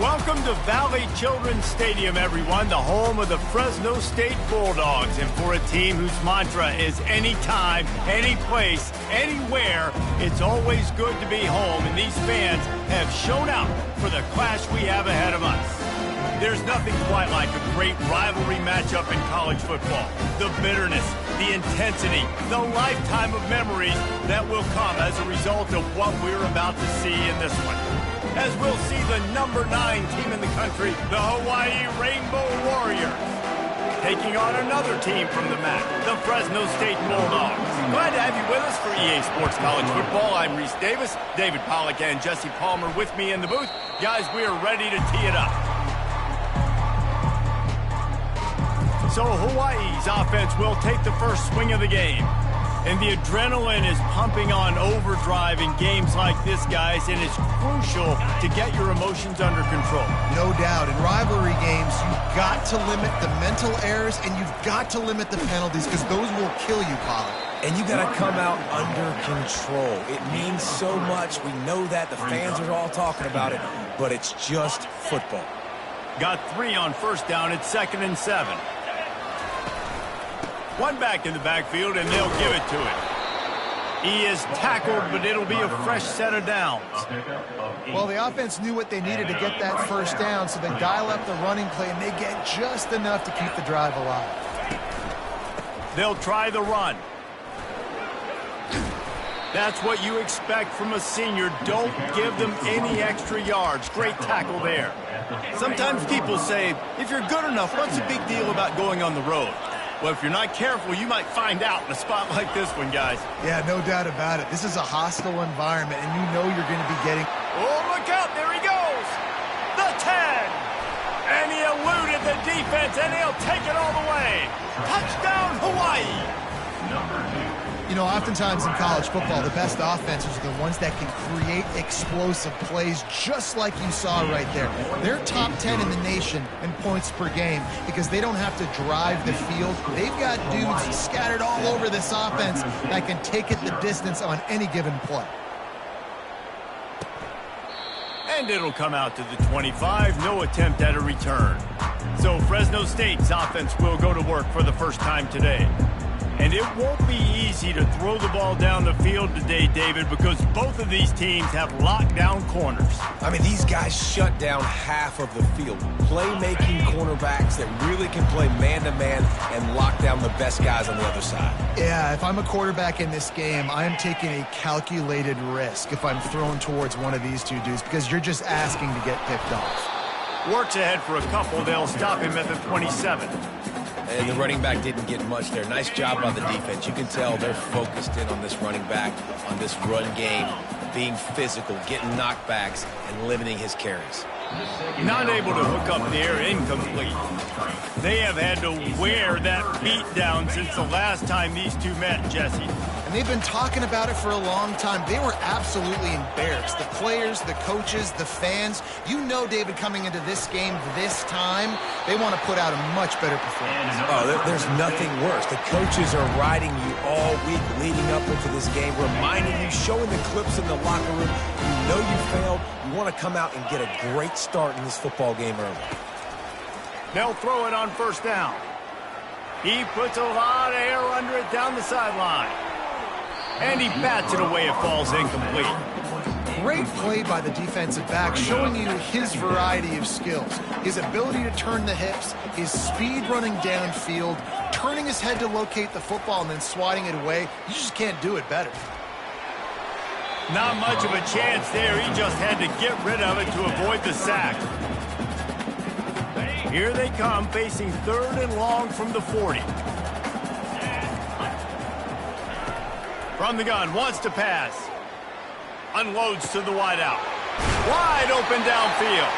Welcome to Valley Children's Stadium, everyone, the home of the Fresno State Bulldogs. And for a team whose mantra is anytime, any place, anywhere, it's always good to be home. And these fans have shown out for the clash we have ahead of us. There's nothing quite like a great rivalry matchup in college football. The bitterness, the intensity, the lifetime of memories that will come as a result of what we're about to see in this one. As we'll see the number 9 team in the country, the Hawaii Rainbow Warriors, taking on another team from the MAC, the Fresno State Bulldogs. Glad to have you with us for EA Sports College Football. I'm Reese Davis, David Pollack and Jesse Palmer with me in the booth. Guys, we are ready to tee it up. So Hawaii's offense will take the first swing of the game. And the adrenaline is pumping on overdrive in games like this, guys, and it's crucial to get your emotions under control. No doubt. In rivalry games, you've got to limit the mental errors and you've got to limit the penalties because those will kill you, Pollard. And you got to come out under control. It means so much. We know that. The fans are all talking about it, but it's just football. Got 3 on first down. It's 2nd and 7. One back in the backfield, and they'll give it to him. He is tackled, but it'll be a fresh set of downs. Well, the offense knew what they needed to get that first down, so they dial up the running play, and they get just enough to keep the drive alive. They'll try the run. That's what you expect from a senior. Don't give them any extra yards. Great tackle there. Sometimes people say, if you're good enough, what's the big deal about going on the road? Well, if you're not careful, you might find out in a spot like this one, guys. Yeah, no doubt about it. This is a hostile environment, and you know you're going to be getting... Oh, look out. There he goes. The 10. And he eluded the defense, and he'll take it all the way. Touchdown, Hawaii. You know, oftentimes in college football, the best offenses are the ones that can create explosive plays just like you saw right there. They're top 10 in the nation in points per game because they don't have to drive the field. They've got dudes scattered all over this offense that can take it the distance on any given play. And it'll come out to the 25. No attempt at a return. So Fresno State's offense will go to work for the first time today. And it won't be easy to throw the ball down the field today, David, because both of these teams have lockdown corners. I mean, these guys shut down half of the field. Playmaking cornerbacks that really can play man-to-man and lock down the best guys on the other side. Yeah, if I'm a quarterback in this game, I'm taking a calculated risk if I'm thrown towards one of these two dudes because you're just asking to get picked off. Works ahead for a couple. They'll stop him at the 27. And the running back didn't get much there. Nice job by the defense. You can tell they're focused in on this running back, on this run game, being physical, getting knockbacks, and limiting his carries. Not able to hook up there, incomplete. They have had to wear that beat down since the last time these two met, Jesse. And they've been talking about it for a long time. They were absolutely embarrassed. The players, the coaches, the fans. You know, David, coming into this game this time, they want to put out a much better performance. Oh, there's nothing worse. The coaches are riding you all week leading up into this game, reminding you, showing the clips in the locker room. You know you failed. You want to come out and get a great start in this football game early. They'll throw it on first down. He puts a lot of air under it down the sideline. And he bats it away. It falls incomplete. Great play by the defensive back, showing you his variety of skills. His ability to turn the hips, his speed running downfield, turning his head to locate the football and then swatting it away. You just can't do it better. Not much of a chance there. He just had to get rid of it to avoid the sack. Here they come, facing 3rd and long from the 40. From the gun, wants to pass. Unloads to the wideout. Wide open downfield.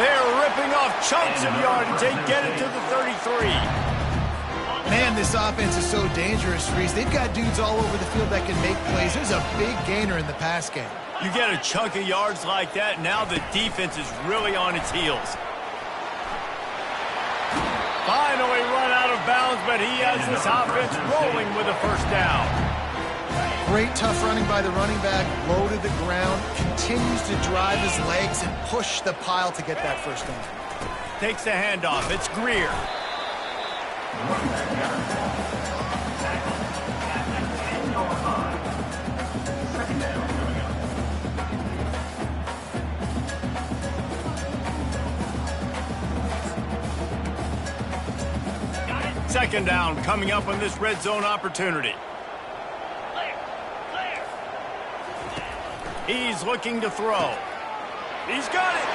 They're ripping off chunks of yardage. They get it to the 33. Man, this offense is so dangerous, Reese. They've got dudes all over the field that can make plays. There's a big gainer in the pass game. You get a chunk of yards like that, now the defense is really on its heels. Finally run out of bounds, but he has this offense rolling with a first down. Great tough running by the running back, low to the ground, continues to drive his legs and push the pile to get that first down. Takes the handoff. It's Greer. Second down coming up on this red zone opportunity. He's looking to throw. He's got it.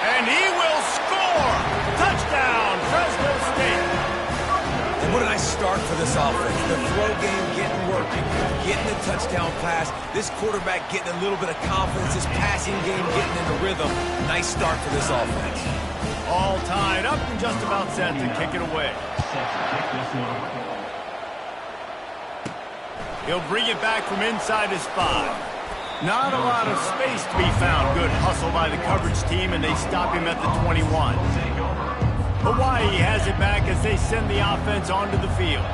And he will score. Touchdown, Fresno State. And what a nice start for this offense. The throw game getting working, getting the touchdown pass. This quarterback getting a little bit of confidence. This passing game getting in the rhythm. Nice start for this offense. All tied up and just about set to kick it away. He'll bring it back from inside his 5. Not a lot of space to be found. Good hustle by the coverage team, and they stop him at the 21. Hawaii has it back as they send the offense onto the field.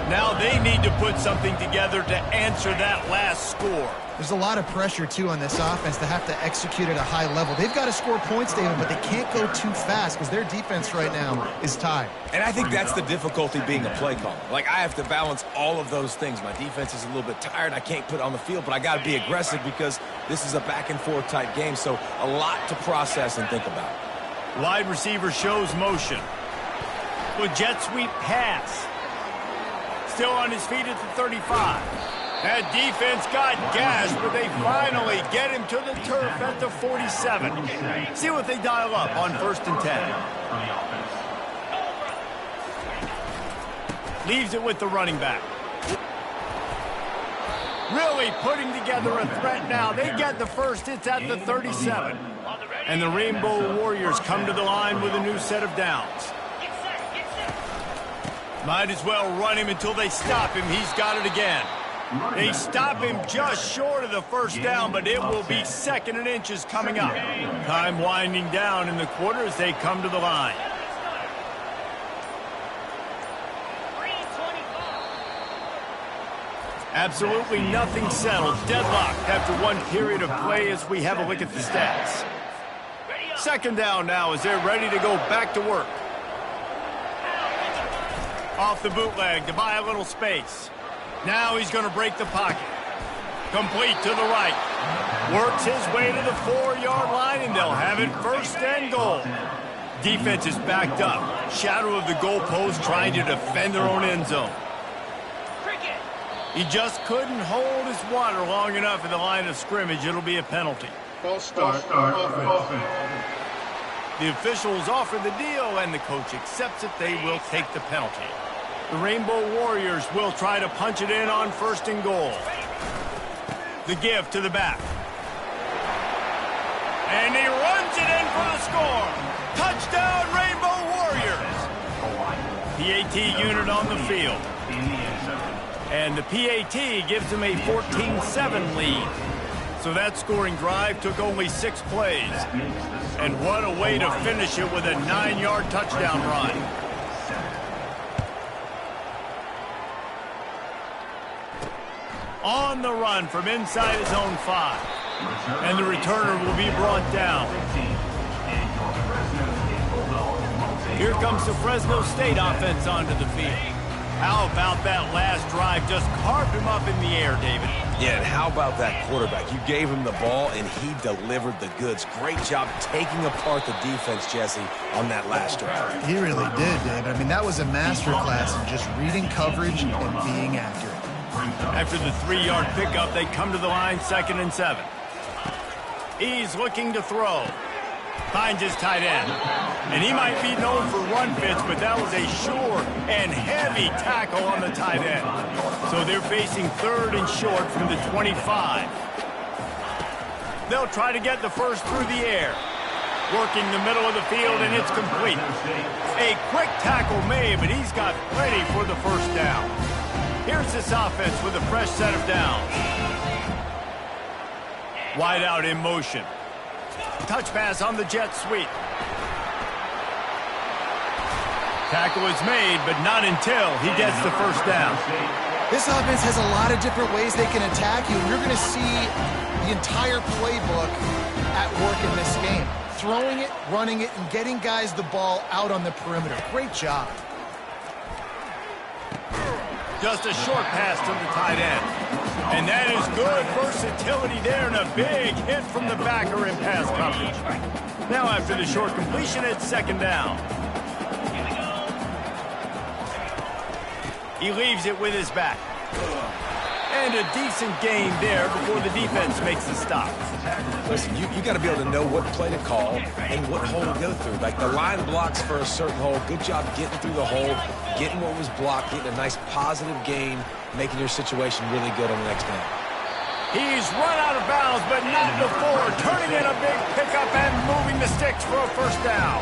Now they need to put something together to answer that last score. There's a lot of pressure, too, on this offense to have to execute at a high level. They've got to score points, David, but they can't go too fast because their defense right now is tied. And I think that's the difficulty being a play caller. Like, I have to balance all of those things. My defense is a little bit tired. I can't put it on the field, but I got to be aggressive because this is a back-and-forth type game, so a lot to process and think about. Wide receiver shows motion. With jet sweep pass. Still on his feet at the 35. That defense got gashed, but they finally get him to the turf at the 47. See what they dial up on 1st and 10. Leaves it with the running back. Really putting together a threat now. They get the first. It's at the 37. And the Rainbow Warriors come to the line with a new set of downs. Might as well run him until they stop him. He's got it again. They stop him just short of the first down, but it will be 2nd and inches coming up. Time winding down in the quarter as they come to the line. Absolutely nothing settled. Deadlocked after one period of play as we have a look at the stats. 2nd down now as they're ready to go back to work. Off the bootleg to buy a little space. Now he's going to break the pocket. Complete to the right. Works his way to the 4-yard line, and they'll have it 1st and goal. Defense is backed up. Shadow of the goalpost trying to defend their own end zone. He just couldn't hold his water long enough in the line of scrimmage. It'll be a penalty. False start. Offense. The officials offer the deal, and the coach accepts it. They will take the penalty. The Rainbow Warriors will try to punch it in on 1st and goal. The give to the back. And he runs it in for the score. Touchdown, Rainbow Warriors. PAT unit on the field. And the PAT gives them a 14-7 lead. So that scoring drive took only 6 plays. And what a way to finish it with a 9-yard touchdown run. On the run from inside his own 5. And the returner will be brought down. Here comes the Fresno State offense onto the field. How about that last drive? Just carved him up in the air, David. Yeah, and how about that quarterback? You gave him the ball, and he delivered the goods. Great job taking apart the defense, Jesse, on that last drive. He really did, David. I mean, that was a masterclass in just reading coverage and being accurate. After the 3-yard pickup, they come to the line 2nd and 7. He's looking to throw. Finds his tight end. And he might be known for run fits, but that was a sure and heavy tackle on the tight end. So they're facing 3rd and short from the 25. They'll try to get the first through the air. Working the middle of the field, and it's complete. A quick tackle made, but he's got plenty for the first down. Here's this offense with a fresh set of downs. Wide out in motion. Touch pass on the jet sweep. Tackle is made, but not until he gets the first down. This offense has a lot of different ways they can attack you, and you're going to see the entire playbook at work in this game. Throwing it, running it, and getting guys the ball out on the perimeter. Great job. Just a short pass to the tight end. And that is good versatility there, and a big hit from the backer in pass coverage. Now after the short completion, it's second down. He leaves it with his back. And a decent gain there before the defense makes the stop. Listen, you got to be able to know what play to call and what hole to go through. Like the line blocks for a certain hole. Good job getting through the hole, getting what was blocked, getting a nice positive gain, making your situation really good on the next down. He's run out of bounds, but not before. Turning in a big pickup and moving the sticks for a first down.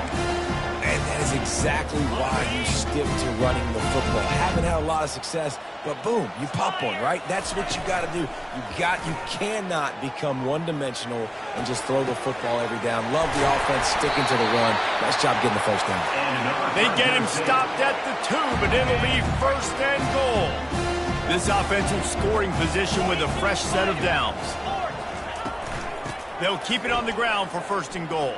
And that is exactly why you stick to running the football. Haven't had a lot of success, but boom, you pop one, right? That's what you got to do. You cannot become one-dimensional and just throw the football every down. Love the offense, sticking to the run. Nice job getting the first down. They get him stopped at the 2, but it'll be first and goal. This offensive scoring position with a fresh set of downs. They'll keep it on the ground for first and goal.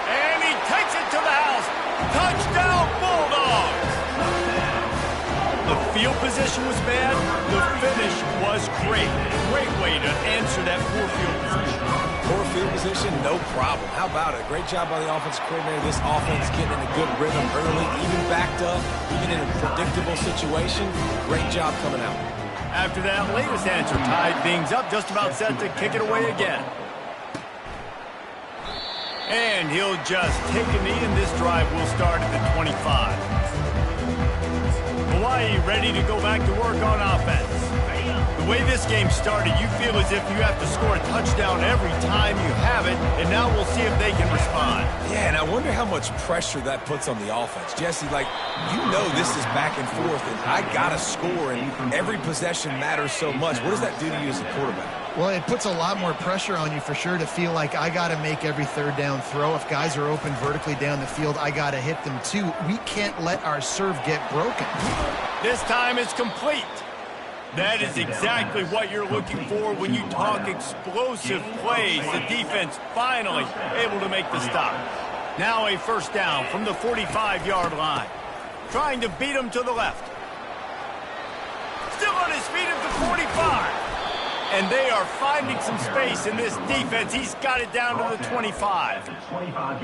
And he takes it to the house. Touchdown, Bulldogs! The field position was bad. The finish was great. Great way to answer that poor field position. Poor field position, no problem. How about it? Great job by the offensive coordinator. This offense getting in a good rhythm early, even backed up, even in a predictable situation. Great job coming out. After that latest answer tied things up, just about set to kick it away again. And he'll just take a knee, and this drive will start at the 25. Hawaii ready to go back to work on offense. The way this game started, you feel as if you have to score a touchdown every time you have it, and now we'll see if they can respond. Yeah, and I wonder how much pressure that puts on the offense. Jesse, like, you know this is back and forth, and I got to score, and every possession matters so much. What does that do to you as a quarterback? Well, it puts a lot more pressure on you for sure to feel like I got to make every third down throw. If guys are open vertically down the field, I got to hit them too. We can't let our serve get broken. This time it's complete. That is exactly what you're looking for when you talk explosive plays. The defense finally able to make the stop. Now a first down from the 45-yard line. Trying to beat him to the left. Still on his feet at the 45. And they are finding some space in this defense. He's got it down to the 25.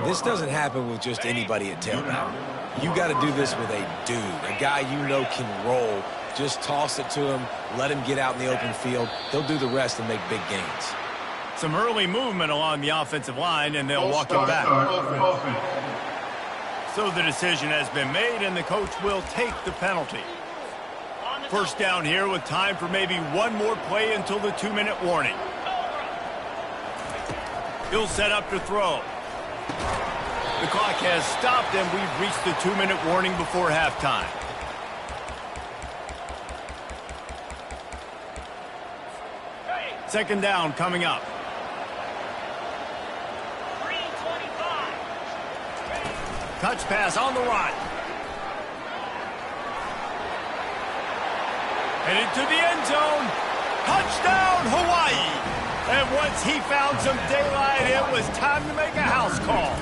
This doesn't happen with just anybody at tailback. You got to do this with a dude, a guy you know can roll. Just toss it to him, let him get out in the open field. He'll do the rest and make big gains. Some early movement along the offensive line, and they'll walk it back. So the decision has been made, and the coach will take the penalty. First down here with time for maybe one more play until the 2-minute warning. He'll set up to throw. The clock has stopped, and we've reached the 2-minute warning before halftime. Second down coming up. Touch pass on the run. Headed to the end zone. Touchdown, Hawaii. And once he found some daylight, it was time to make a house call.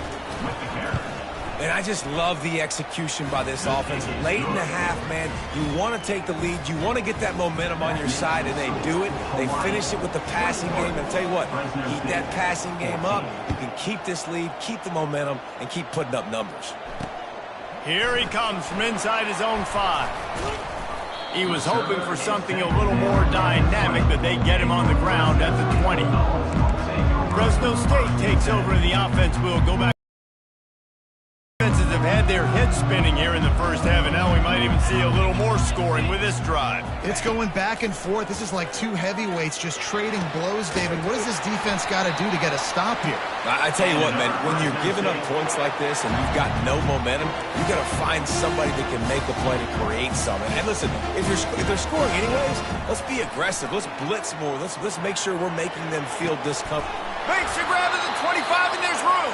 And I just love the execution by this offense. Late in the half, man, you want to take the lead. You want to get that momentum on your side, and they do it. They finish it with the passing game. And I'll tell you what, keep that passing game up. You can keep this lead, keep the momentum, and keep putting up numbers. Here he comes from inside his own 5. He was hoping for something a little more dynamic, but they get him on the ground at the 20. Fresno State takes over, and the offense will go back. Defenses have had their heads spinning here in the first half, and now we might even see a little more scoring with this drive. It's going back and forth. This is like two heavyweights just trading blows, David. What does this defense got to do to get a stop here? I tell you what, man, when you're giving up points like this and you've got no momentum, you got to find somebody that can make a play to create something. And listen, if they're scoring anyways, let's be aggressive. Let's blitz more. Let's make sure we're making them feel discomfort. Makes the grab at the 25, and there's room.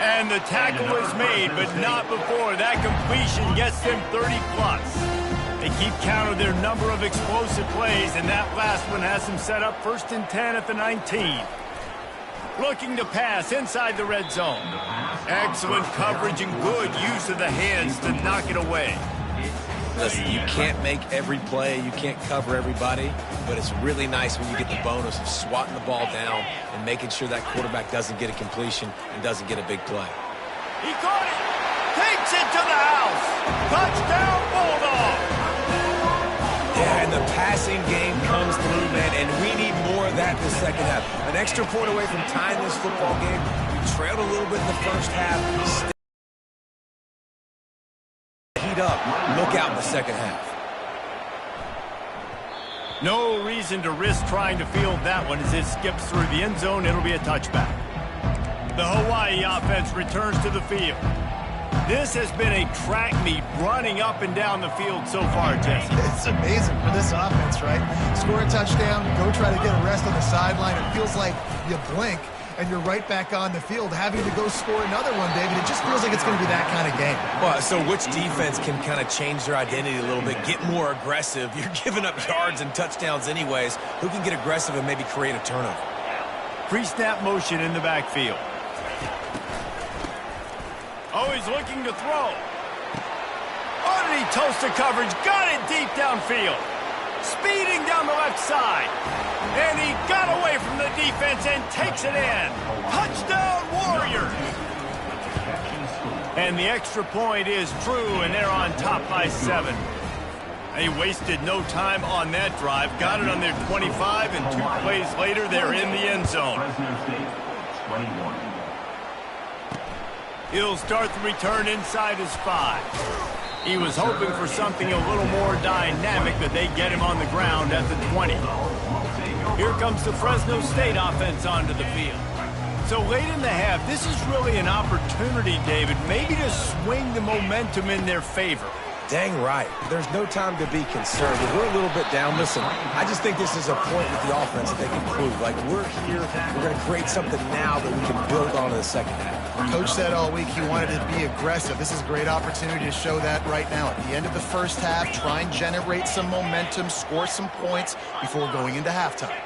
And the tackle is made, but not before. That completion gets them 30+. They keep count of their number of explosive plays, and that last one has them set up 1st and 10 at the 19. Looking to pass inside the red zone. Excellent coverage and good use of the hands to knock it away. Listen, you can't make every play, you can't cover everybody, but it's really nice when you get the bonus of swatting the ball down and making sure that quarterback doesn't get a completion and doesn't get a big play. He caught it! Takes it to the house! Touchdown, Bulldog! Yeah, and the passing game comes through, man, and we need more of that in the second half. An extra point away from tying this football game. We trailed a little bit in the first half. Heat up. Look out in the second half. No reason to risk trying to field that one as it skips through the end zone. It'll be a touchback. The Hawaii offense returns to the field. This has been a track meet running up and down the field so far, Jesse. It's amazing for this offense, right? Score a touchdown, go try to get a rest on the sideline. It feels like you blink and you're right back on the field having to go score another one, David. It just feels like it's going to be that kind of game. Well, so which defense can kind of change their identity a little bit, get more aggressive? You're giving up yards and touchdowns anyways. Who can get aggressive and maybe create a turnover? Pre-snap motion in the backfield. Oh, he's looking to throw. Oh, did he toast the coverage? Got it deep downfield. Speeding down the left side. And he got away from the defense and takes it in. Touchdown, Warriors. And the extra point is true, and they're on top by 7. They wasted no time on that drive. Got it on their 25, and 2 plays later, they're in the end zone. He'll start the return inside his 5. He was hoping for something a little more dynamic, but they get him on the ground at the 20. Here comes the Fresno State offense onto the field. So late in the half, this is really an opportunity, David, maybe to swing the momentum in their favor. Dang right. There's no time to be concerned. If we're a little bit down, listen, I just think this is a point with the offense that they can prove. Like, we're here, we're going to create something now that we can build on in the second half. Coach said all week he wanted to be aggressive. This is a great opportunity to show that right now. At the end of the first half, try and generate some momentum, score some points before going into halftime.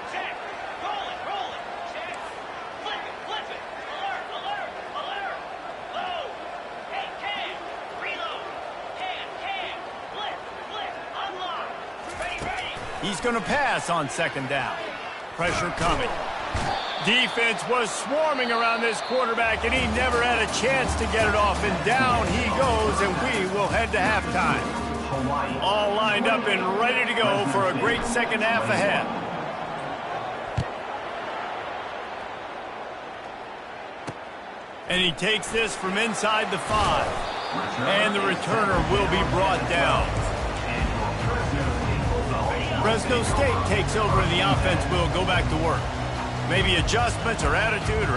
He's going to pass on second down. Pressure coming. Defense was swarming around this quarterback, and he never had a chance to get it off. And down he goes, and we will head to halftime. All lined up and ready to go for a great second half ahead. And he takes this from inside the 5. And the returner will be brought down. Fresno State takes over and the offense will go back to work. Maybe adjustments or attitude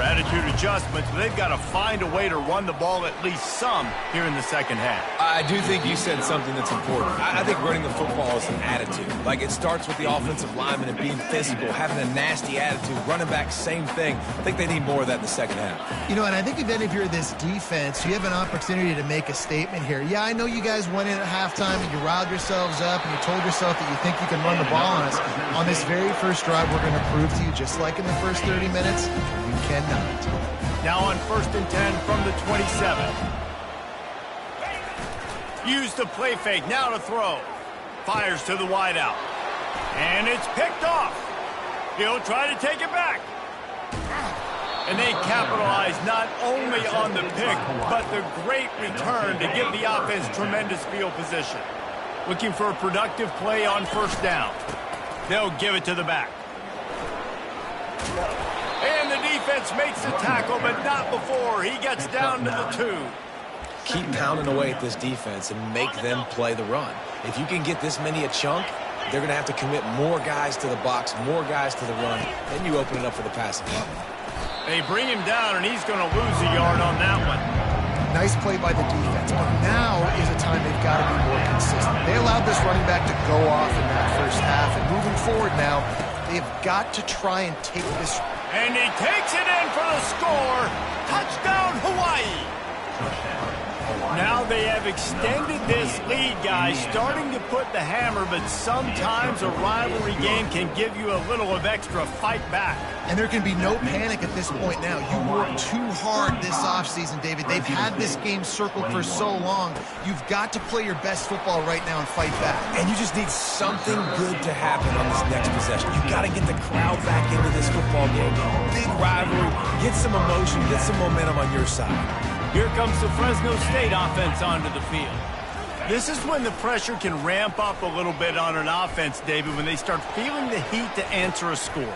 adjustments, but they've got to find a way to run the ball at least some here in the second half. I do think you said something that's important. I think running the football is an attitude. Like, it starts with the offensive lineman and being physical, having a nasty attitude. Running back, same thing. I think they need more of that in the second half. You know, and I think even if you're this defense, you have an opportunity to make a statement here. Yeah, I know you guys went in at halftime and you riled yourselves up and you told yourself that you think you can run the ball on us. On this very first drive, we're going to prove to you, just like in the first 30 minutes, you cannot. Now on 1st and 10 from the 27. Use the play fake, now to throw. Fires to the wideout. And it's picked off. He'll try to take it back. And they capitalize not only on the pick, but the great return to give the offense tremendous field position. Looking for a productive play on first down. They'll give it to the back. And the defense makes the tackle, but not before he gets down to the 2. Keep pounding away at this defense and make them play the run. If you can get this many a chunk, they're going to have to commit more guys to the box, more guys to the run. Then you open it up for the passing game. They bring him down, and he's going to lose a yard on that one. Nice play by the defense, but now is a time they've got to be more consistent. They allowed this running back to go off in that first half, and moving forward now, they've got to try and take this. And he takes it in for the score. Touchdown, Hawaii. Now they have extended this lead, guys, starting to put the hammer, but sometimes a rivalry game can give you a little of extra fight back. And there can be no panic at this point now. You worked too hard this offseason, David. They've had this game circled for so long. You've got to play your best football right now and fight back. And you just need something good to happen on this next possession. You got to get the crowd back into this football game. Big rivalry. Get some emotion. Get some momentum on your side. Here comes the Fresno State offense onto the field. This is when the pressure can ramp up a little bit on an offense, David, when they start feeling the heat to answer a score.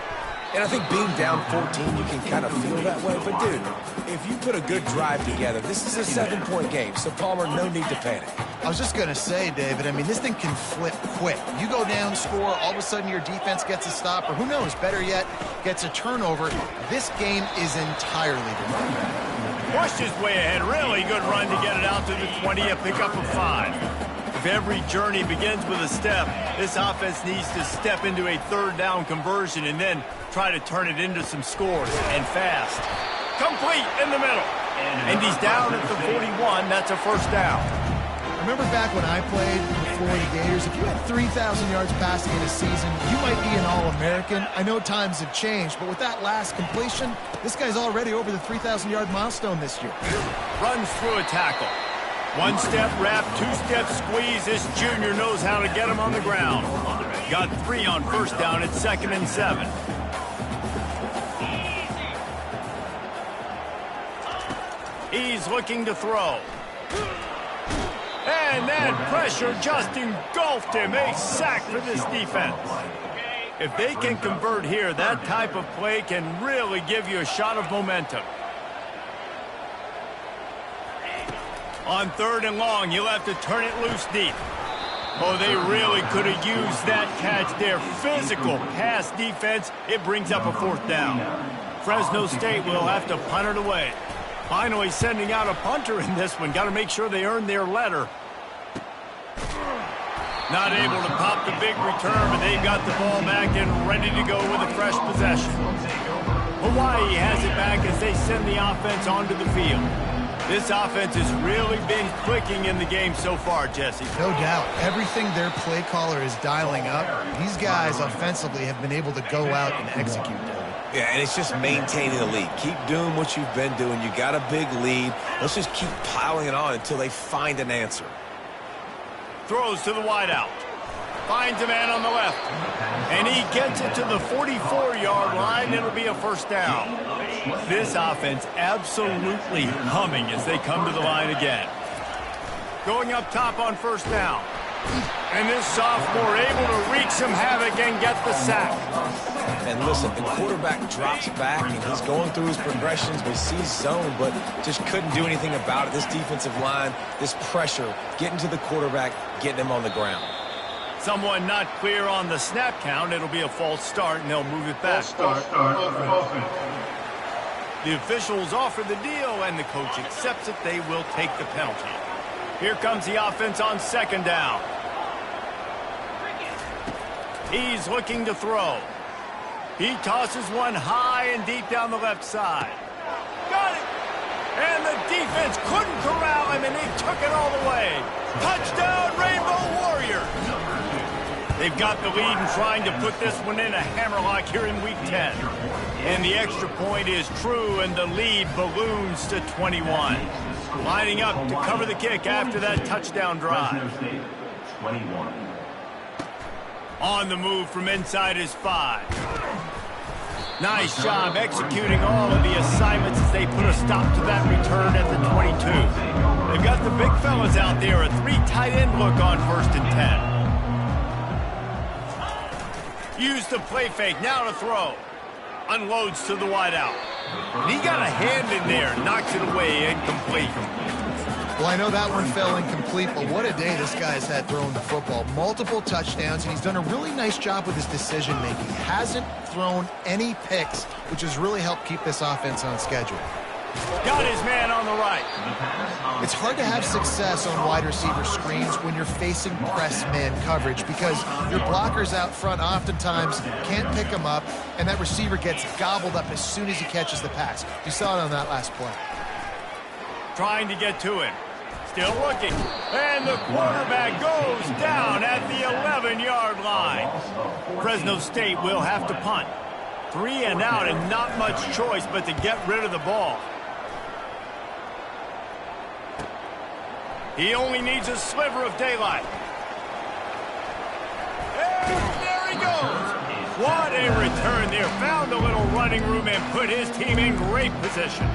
And I think being down 14, you can kind of feel that way. But, dude, if you put a good drive together, this is a 7-point game. So, Palmer, no need to panic. I was just going to say, David, I mean, this thing can flip quick. You go down, score, all of a sudden your defense gets a stop, or who knows, better yet, gets a turnover. This game is entirely different. Pushed his way ahead. Really good run to get it out to the 20, a pickup of 5. If every journey begins with a step, this offense needs to step into a third down conversion and then try to turn it into some scores, and fast. Complete in the middle. And he's down at the 41. That's a first down. Remember back when I played before the Gators, if you had 3,000 yards passing in a season, you might be an All-American. I know times have changed, but with that last completion, this guy's already over the 3,000-yard milestone this year. Runs through a tackle. One-step wrap, two-step squeeze. This junior knows how to get him on the ground. Got 3 on first down at 2nd and 7. He's looking to throw. And that pressure just engulfed him. A sack for this defense. If they can convert here, that type of play can really give you a shot of momentum. On 3rd and long, you'll have to turn it loose deep. Oh, they really could have used that catch there. Physical pass defense. It brings up a 4th down. Fresno State will have to punt it away. Finally sending out a punter in this one. Got to make sure they earn their letter. Not able to pop the big return, but they've got the ball back and ready to go with a fresh possession. Hawaii has it back as they send the offense onto the field. This offense has really been clicking in the game so far, Jesse. No doubt. Everything their play caller is dialing up, these guys offensively have been able to go out and execute them. Yeah, and it's just maintaining the lead. Keep doing what you've been doing. You got a big lead. Let's just keep piling it on until they find an answer. Throws to the wideout. Finds a man on the left. And he gets it to the 44-yard line. It'll be a first down. This offense absolutely humming as they come to the line again. Going up top on first down. And this sophomore able to wreak some havoc and get the sack. And listen, the quarterback drops back, and he's going through his progressions. We see zone, but just couldn't do anything about it. This defensive line, this pressure, getting to the quarterback, getting him on the ground. Someone not clear on the snap count. It'll be a false start, and they'll move it back. Offense. The officials offer the deal, and the coach accepts it. They will take the penalty. Here comes the offense on 2nd down. He's looking to throw. He tosses one high and deep down the left side. Got it! And the defense couldn't corral him, and they took it all the way. Touchdown, Rainbow Warriors! They've got the lead and trying to put this one in a hammerlock here in Week 10. And the extra point is true, and the lead balloons to 21. Lining up to cover the kick after that touchdown drive. On the move from inside his 5. Nice job executing all of the assignments as they put a stop to that return at the 22. They've got the big fellas out there, a 3 tight end look on 1st and 10. Use the play fake, now to throw. Unloads to the wideout. And he got a hand in there, knocks it away, incomplete. Well, I know that one fell incomplete, but what a day this guy's had throwing the football. Multiple touchdowns, and he's done a really nice job with his decision-making. Hasn't thrown any picks, which has really helped keep this offense on schedule. Got his man on the right. It's hard to have success on wide receiver screens when you're facing press man coverage because your blockers out front oftentimes can't pick him up, and that receiver gets gobbled up as soon as he catches the pass. You saw it on that last play. Trying to get to him. Still looking. And the quarterback goes down at the 11-yard line. Fresno State will have to punt. 3 and out and not much choice but to get rid of the ball. He only needs a sliver of daylight. And there he goes. What a return there. Found a little running room and put his team in great position.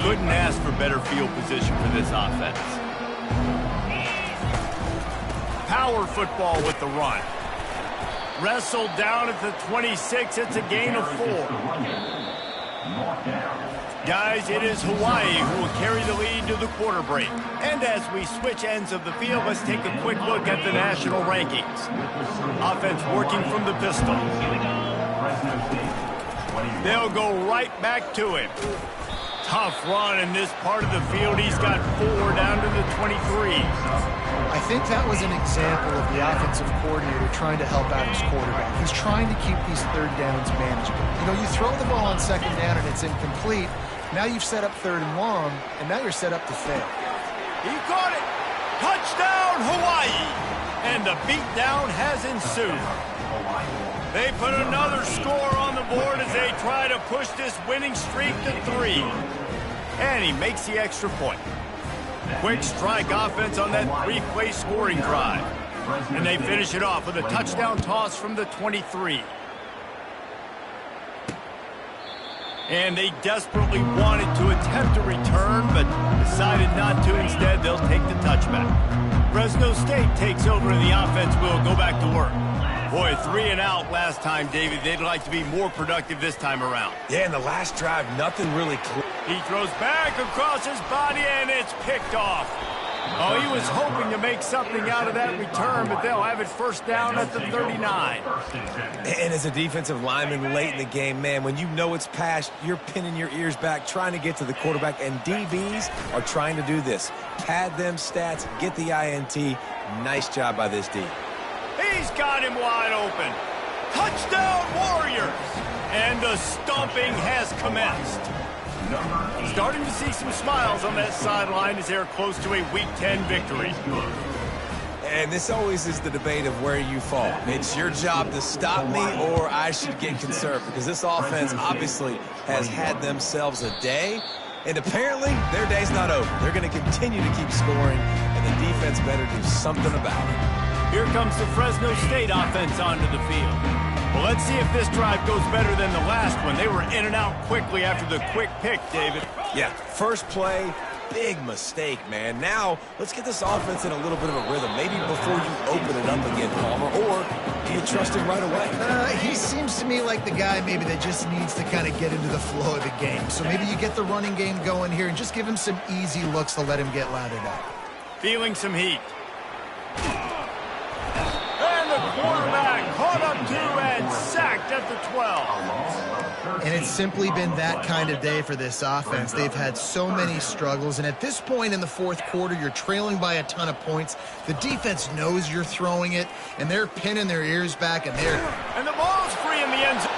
Couldn't ask for better field position for this offense. Power football with the run. Wrestled down at the 26. It's a gain of 4. Guys, it is Hawaii who will carry the lead to the quarter break. And as we switch ends of the field, let's take a quick look at the national rankings. Offense working from the pistol. They'll go right back to him. Tough run in this part of the field. He's got 4 down to the 23. I think that was an example of the offensive coordinator trying to help out his quarterback. He's trying to keep these third downs manageable. You know, you throw the ball on second down and it's incomplete. Now you've set up 3rd and long, and now you're set up to fail. He caught it. Touchdown, Hawaii. And the beatdown has ensued. They put another score on the board as they try to push this winning streak to 3. And he makes the extra point. Quick strike offense on that 3-play scoring drive. And they finish it off with a touchdown toss from the 23. And they desperately wanted to attempt a return, but decided not to. Instead, they'll take the touchback. Fresno State takes over and the offense will go back to work. Boy, 3 and out last time, David. They'd like to be more productive this time around. Yeah, in the last drive, nothing really clear. He throws back across his body, and it's picked off. Oh, he was hoping to make something out of that return, but they'll have it first down at the 39. And as a defensive lineman late in the game, man, when you know it's past, you're pinning your ears back, trying to get to the quarterback, and DBs are trying to do this. Pad them stats, get the INT. Nice job by this D. He's got him wide open. Touchdown, Warriors! And the stomping has commenced. Starting to see some smiles on that sideline as they're close to a Week 10 victory. And this always is the debate of where you fall. It's your job to stop me or I should get conserved, because this offense obviously has had themselves a day, and apparently their day's not over. They're going to continue to keep scoring, and the defense better do something about it. Here comes the Fresno State offense onto the field. Well, let's see if this drive goes better than the last one. They were in and out quickly after the quick pick, David. Yeah, first play, big mistake, man. Now, let's get this offense in a little bit of a rhythm. Maybe before you open it up again, Palmer, or do you trust him right away? He seems to me like the guy maybe that just needs to kind of get into the flow of the game. So maybe you get the running game going here and just give him some easy looks to let him get lathered up. Feeling some heat. And the quarterback caught up to and sacked at the 12. And it's simply been that kind of day for this offense. They've had so many struggles, and at this point in the 4th quarter, you're trailing by a ton of points. The defense knows you're throwing it, and they're pinning their ears back, and the ball's free in the end zone.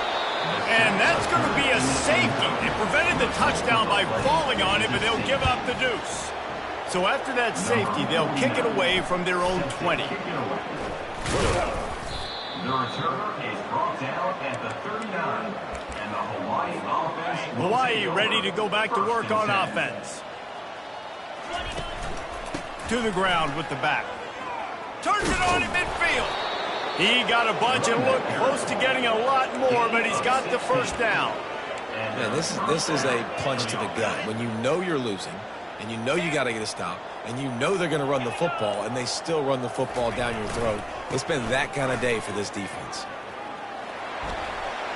And that's going to be a safety. They prevented the touchdown by falling on it, but they'll give up the deuce. So after that safety, they'll kick it away from their own 20. The returner is brought down at the 39, and the Hawaii offense... Hawaii ready to go back to work on offense. To the ground with the back. Turns it on in midfield. He got a bunch and looked close to getting a lot more, but he's got the first down. Man, this is a punch to the gut. When you know you're losing, and you know you got to get a stop, and you know they're going to run the football, and they still run the football down your throat. It's been that kind of day for this defense.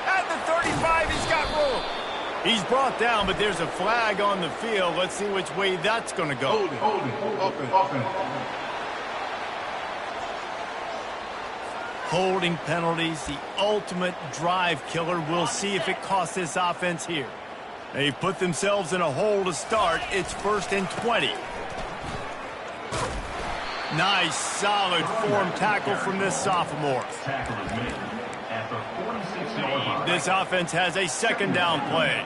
At the 35, he's got room. He's brought down, but there's a flag on the field. Let's see which way that's going to go. Holding penalties, the ultimate drive killer. We'll see if it costs this offense here. They put themselves in a hole to start. It's 1st and 20. Nice, solid form tackle from this sophomore. This offense has a 2nd down play.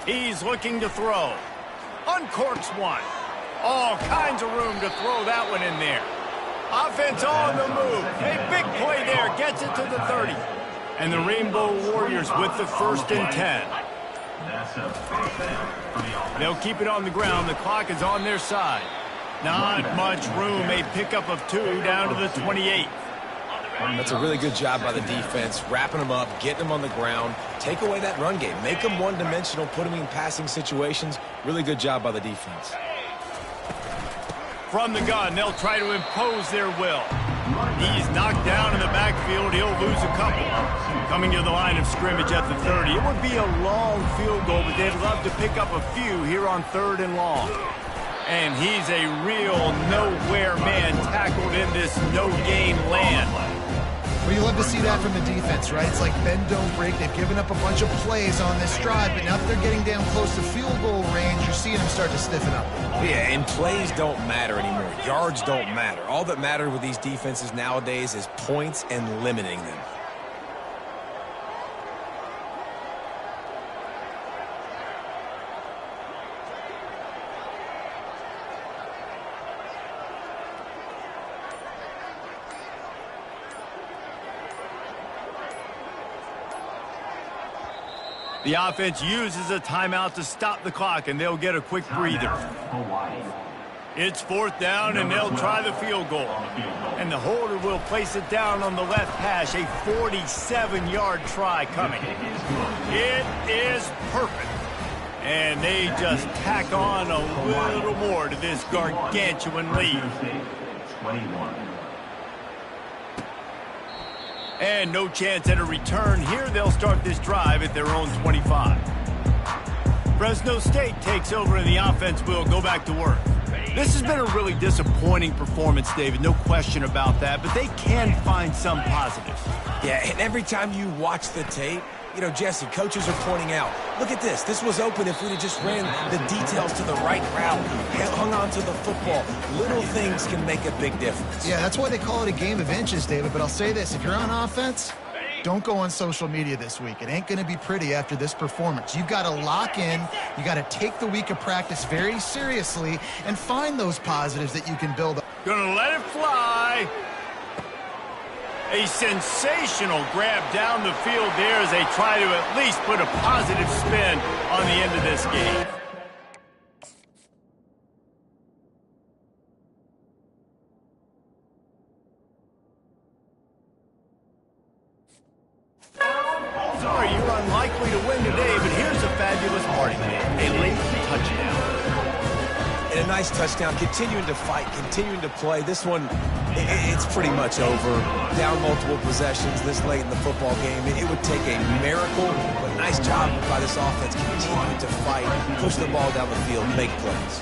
He's looking to throw. Uncorks one. All kinds of room to throw that one in there. Offense on the move. A big play there. Gets it to the 30. And the Rainbow Warriors with the 1st and 10. They'll keep it on the ground. The clock is on their side. Not much room. A pickup of 2 down to the 28. That's a really good job by the defense, wrapping them up, getting them on the ground, take away that run game, make them one-dimensional, put them in passing situations. Really good job by the defense. From the gun, they'll try to impose their will. He's knocked down in the backfield. He'll lose a couple. Coming to the line of scrimmage at the 30. It would be a long field goal, but they'd love to pick up a few here on 3rd and long. And he's a real nowhere man tackled in this no-gain land. Well, you love to see that from the defense, right? It's like bend, don't break. They've given up a bunch of plays on this drive, but now that they're getting down close to field goal range, you're seeing them start to stiffen up. Yeah, and plays don't matter anymore. Yards don't matter. All that matters with these defenses nowadays is points and limiting them. The offense uses a timeout to stop the clock, and they'll get a quick breather. It's 4th down, and they'll try the field goal. And the holder will place it down on the left hash. A 47-yard try coming. It is perfect. And they just tack on a little more to this gargantuan lead. 21. And no chance at a return here. They'll start this drive at their own 25. Fresno State takes over and the offense will go back to work. This has been a really disappointing performance, David. No question about that, but they can find some positives. Yeah, and every time you watch the tape, you know, Jesse, coaches are pointing out, look at this. This was open if we'd have just ran the details to the right route, hung on to the football. Little things can make a big difference. Yeah, that's why they call it a game of inches, David. But I'll say this, if you're on offense, don't go on social media this week. It ain't going to be pretty after this performance. You've got to lock in. You got to take the week of practice very seriously and find those positives that you can build up. Gonna let it fly. A sensational grab down the field there as they try to at least put a positive spin on the end of this game. Sorry, you're unlikely to win today, but here's a fabulous party. A late touchdown. And a nice touchdown, continuing to fight, continuing to play. This one, it's pretty much over. Down multiple possessions this late in the football game. It would take a miracle, but nice job by this offense continuing to fight, push the ball down the field, make plays.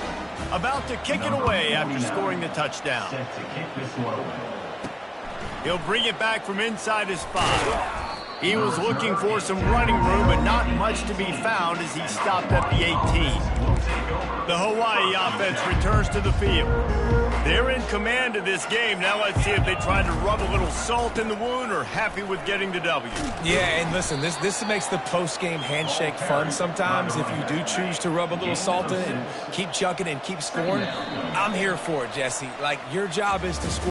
About to kick it away after scoring the touchdown. Set to kick this one away. He'll bring it back from inside his 5. He was looking for some running room, but not much to be found as he stopped at the 18. The Hawaii offense returns to the field. They're in command of this game. Now let's see if they try to rub a little salt in the wound or happy with getting the W. Yeah, and listen, this makes the post-game handshake fun sometimes. If you do choose to rub a little salt in and keep chucking and keep scoring, I'm here for it, Jesse. Like, your job is to score.